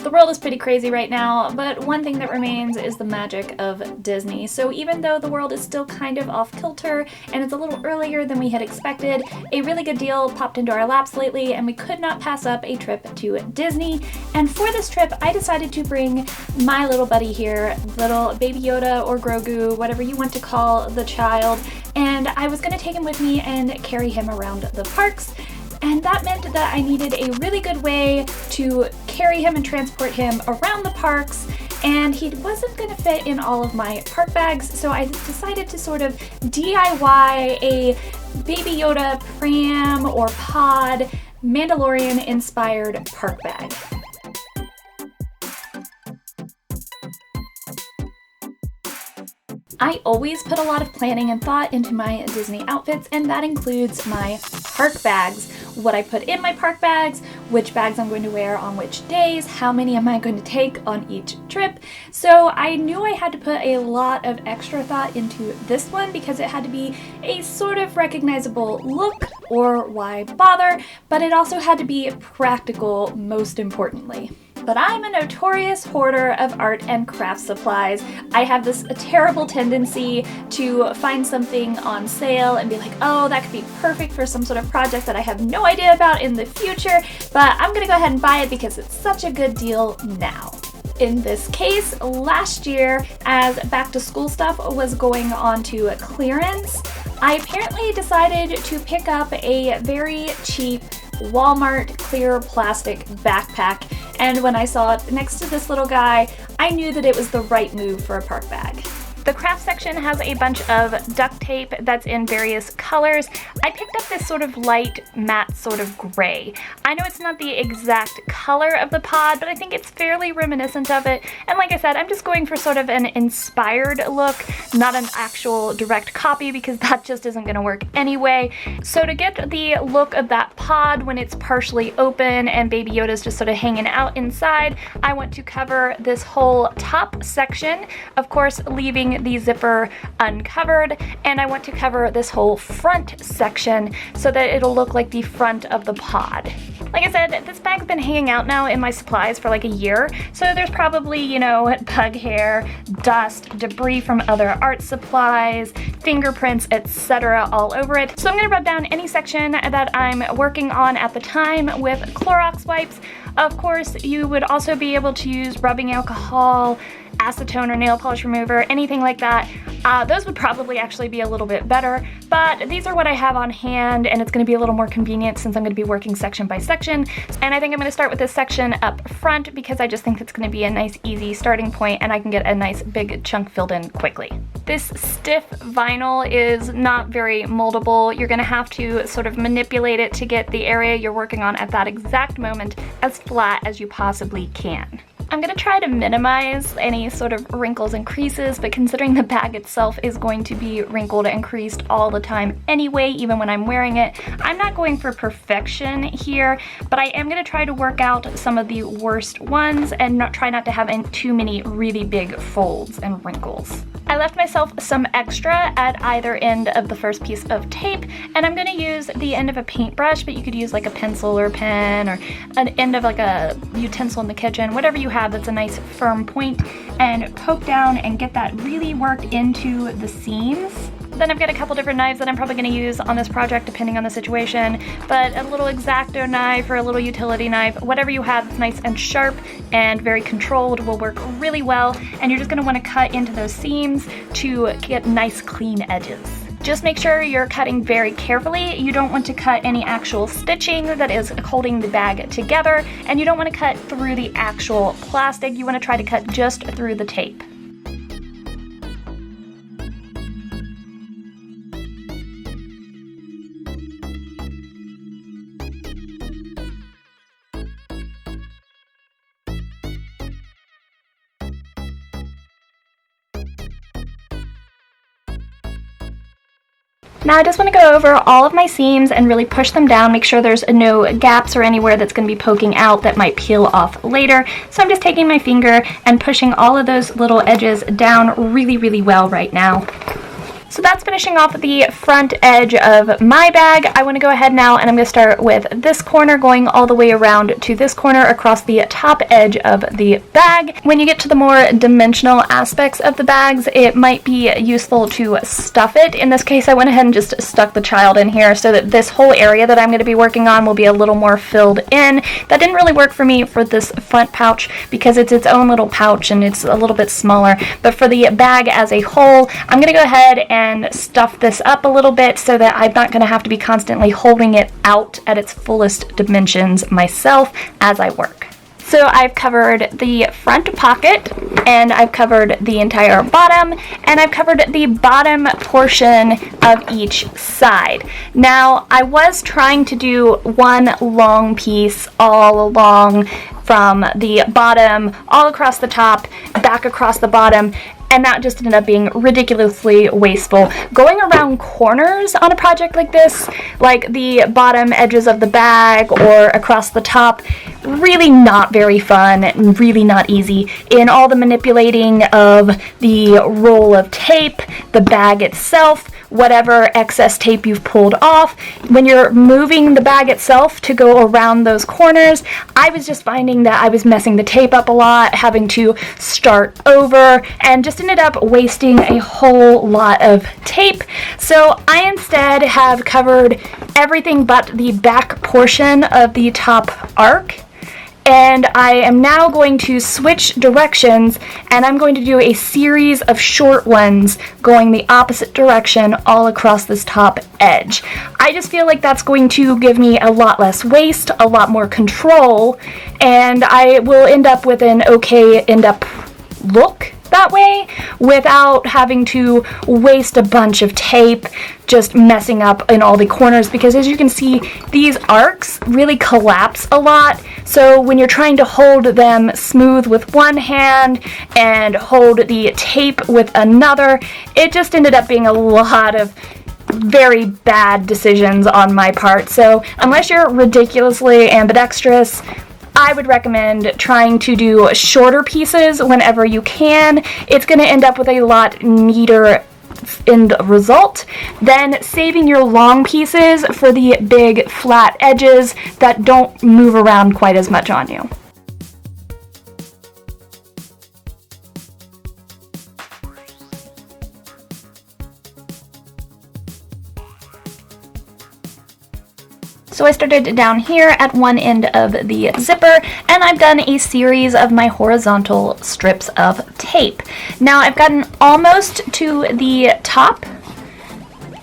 The world is pretty crazy right now, but one thing that remains is the magic of Disney. So even though the world is still kind of off kilter and it's a little earlier than we had expected, a really good deal popped into our laps lately and we could not pass up a trip to Disney. And for this trip, I decided to bring my little buddy here, little Baby Yoda or Grogu, whatever you want to call the child, and I was going to take him with me and carry him around the parks. And that meant that I needed a really good way to carry him and transport him around the parks, and he wasn't going to fit in all of my park bags, so I decided to sort of DIY a Baby Yoda pram or pod Mandalorian inspired park bag. I always put a lot of planning and thought into my Disney outfits, and that includes my park bags. What I put in my park bags, which bags I'm going to wear on which days, how many am I going to take on each trip. So I knew I had to put a lot of extra thought into this one because it had to be a sort of recognizable look, or why bother, but it also had to be practical, most importantly. But I'm a notorious hoarder of art and craft supplies. I have this terrible tendency to find something on sale and be like, oh, that could be perfect for some sort of project that I have no idea about in the future, but I'm gonna go ahead and buy it because it's such a good deal now. In this case, last year, as back to school stuff was going on to clearance, I apparently decided to pick up a very cheap Walmart clear plastic backpack, and when I saw it next to this little guy, I knew that it was the right move for a park bag. The craft section has a bunch of duct tape that's in various colors. I picked up this sort of light matte sort of gray. I know it's not the exact color of the pod, but I think it's fairly reminiscent of it. And like I said, I'm just going for sort of an inspired look, not an actual direct copy, because that just isn't going to work anyway. So to get the look of that pod when it's partially open and Baby Yoda's just sort of hanging out inside, I want to cover this whole top section, of course leaving the zipper uncovered, and I want to cover this whole front section so that it'll look like the front of the pod. Like I said, this bag's been hanging out now in my supplies for like a year, so there's probably, you know, bug hair, dust, debris from other art supplies, fingerprints, etc. all over it. So I'm going to rub down any section that I'm working on at the time with Clorox wipes. Of course, you would also be able to use rubbing alcohol, acetone or nail polish remover, anything like that. Those would probably actually be a little bit better, but these are what I have on hand, and it's going to be a little more convenient since I'm going to be working section by section. And I think I'm going to start with this section up front because I just think it's going to be a nice easy starting point and I can get a nice big chunk filled in quickly. This stiff vinyl is not very moldable. You're going to have to sort of manipulate it to get the area you're working on at that exact moment as flat as you possibly can. I'm going to try to minimize any sort of wrinkles and creases, but considering the bag itself is going to be wrinkled and creased all the time anyway, even when I'm wearing it, I'm not going for perfection here, but I am going to try to work out some of the worst ones and try not to have too many really big folds and wrinkles. I left myself some extra at either end of the first piece of tape, and I'm going to use the end of a paintbrush, but you could use like a pencil or a pen or an end of like a utensil in the kitchen, whatever you have that's a nice firm point, and poke down and get that really worked into the seams. Then I've got a couple different knives that I'm probably going to use on this project depending on the situation, but a little X-Acto knife or a little utility knife, whatever you have that's nice and sharp and very controlled will work really well, and you're just going to want to cut into those seams to get nice clean edges. Just make sure you're cutting very carefully. You don't want to cut any actual stitching that is holding the bag together, and you don't want to cut through the actual plastic. You want to try to cut just through the tape. Now I just want to go over all of my seams and really push them down, make sure there's no gaps or anywhere that's going to be poking out that might peel off later. So I'm just taking my finger and pushing all of those little edges down really, really well right now. So that's finishing off the front edge of my bag. I want to go ahead now and I'm going to start with this corner going all the way around to this corner across the top edge of the bag. When you get to the more dimensional aspects of the bags, it might be useful to stuff it. In this case, I went ahead and just stuck the child in here so that this whole area that I'm going to be working on will be a little more filled in. That didn't really work for me for this front pouch because it's its own little pouch and it's a little bit smaller. But for the bag as a whole, I'm going to go ahead and stuff this up a little bit so that I'm not going to have to be constantly holding it out at its fullest dimensions myself as I work. So I've covered the front pocket, and I've covered the entire bottom, and I've covered the bottom portion of each side. Now, I was trying to do one long piece all along from the bottom, all across the top, back across the bottom, and that just ended up being ridiculously wasteful. Going around corners on a project like this, like the bottom edges of the bag or across the top, really not very fun and really not easy. In all the manipulating of the roll of tape, the bag itself, whatever excess tape you've pulled off, when you're moving the bag itself to go around those corners, I was just finding that I was messing the tape up a lot, having to start over, and just ended up wasting a whole lot of tape. So I instead have covered everything but the back portion of the top arc. And I am now going to switch directions, and I'm going to do a series of short ones going the opposite direction all across this top edge. I just feel like that's going to give me a lot less waste, a lot more control, and I will end up with an okay end-up look that way without having to waste a bunch of tape just messing up in all the corners, because as you can see, these arcs really collapse a lot. So when you're trying to hold them smooth with one hand and hold the tape with another, it just ended up being a lot of very bad decisions on my part. So unless you're ridiculously ambidextrous, I would recommend trying to do shorter pieces whenever you can. It's going to end up with a lot neater end result than saving your long pieces for the big flat edges that don't move around quite as much on you. So I started down here at one end of the zipper, and I've done a series of my horizontal strips of tape. Now I've gotten almost to the top,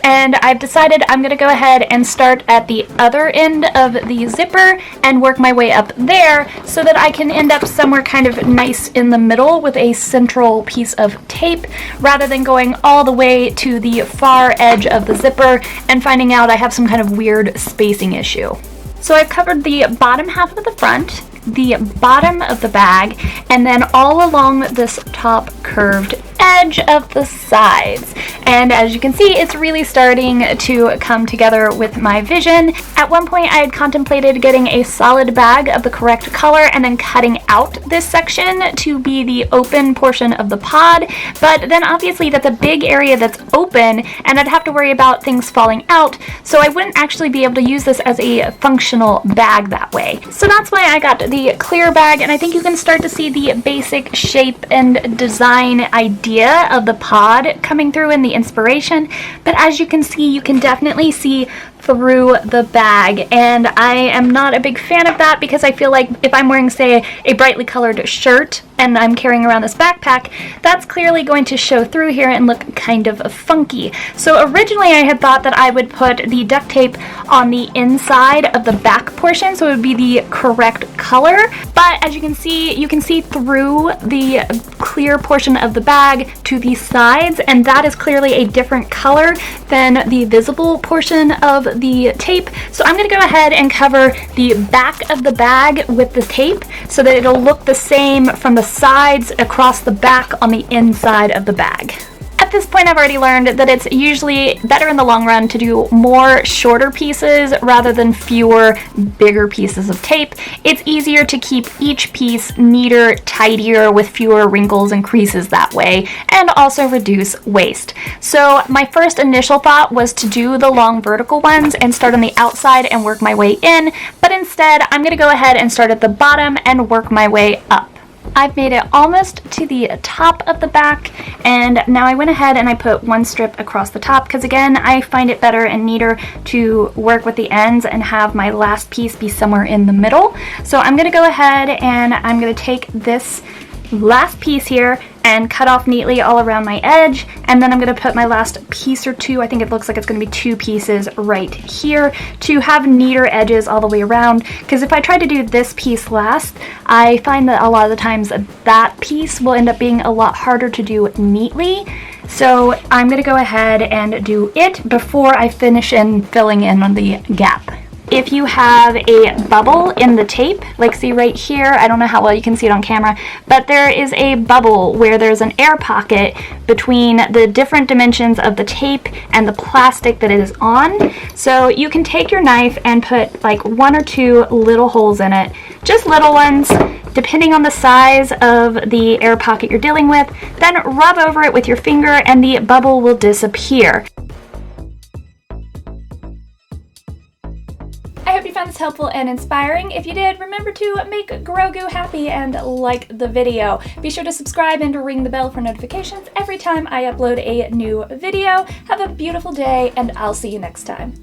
and I've decided I'm going to go ahead and start at the other end of the zipper and work my way up there so that I can end up somewhere kind of nice in the middle with a central piece of tape, rather than going all the way to the far edge of the zipper and finding out I have some kind of weird spacing issue. So I've covered the bottom half of the front, the bottom of the bag, and then all along this top curved edge of the sides. And as you can see, it's really starting to come together with my vision. At one point, I had contemplated getting a solid bag of the correct color and then cutting out this section to be the open portion of the pod, but then obviously that's a big area that's open and I'd have to worry about things falling out, so I wouldn't actually be able to use this as a functional bag that way. So that's why I got the clear bag, and I think you can start to see the basic shape and design idea of the pod coming through in the inspiration. But as you can see, you can definitely see through the bag, and I am not a big fan of that because I feel like if I'm wearing, say, a brightly colored shirt and I'm carrying around this backpack, that's clearly going to show through here and look kind of funky. So originally I had thought that I would put the duct tape on the inside of the back portion so it would be the correct color, but as you can see through the clear portion of the bag to the sides, and that is clearly a different color than the visible portion of the tape. So I'm going to go ahead and cover the back of the bag with the tape so that it'll look the same from the sides across the back on the inside of the bag. At At this point, I've already learned that it's usually better in the long run to do more shorter pieces rather than fewer bigger pieces of tape. It's easier to keep each piece neater, tidier, with fewer wrinkles and creases that way, and also reduce waste. So my first initial thought was to do the long vertical ones and start on the outside and work my way in, but instead I'm going to go ahead and start at the bottom and work my way up. I've made it almost to the top of the back, and now I went ahead and I put one strip across the top because, again, I find it better and neater to work with the ends and have my last piece be somewhere in the middle. So I'm going to go ahead and I'm going to take this last piece here and cut off neatly all around my edge, and then I'm going to put my last piece or two, I think it looks like it's going to be 2 pieces right here, to have neater edges all the way around, because if I try to do this piece last, I find that a lot of the times that piece will end up being a lot harder to do neatly. So I'm going to go ahead and do it before I finish in filling in on the gap. If you have a bubble in the tape, like see right here, I don't know how well you can see it on camera, but there is a bubble where there's an air pocket between the different dimensions of the tape and the plastic that it is on. So you can take your knife and put like 1 or 2 little holes in it, just little ones, depending on the size of the air pocket you're dealing with. Then rub over it with your finger and the bubble will disappear. I hope you found this helpful and inspiring. If you did, remember to make Grogu happy and like the video. Be sure to subscribe and to ring the bell for notifications every time I upload a new video. Have a beautiful day, and I'll see you next time.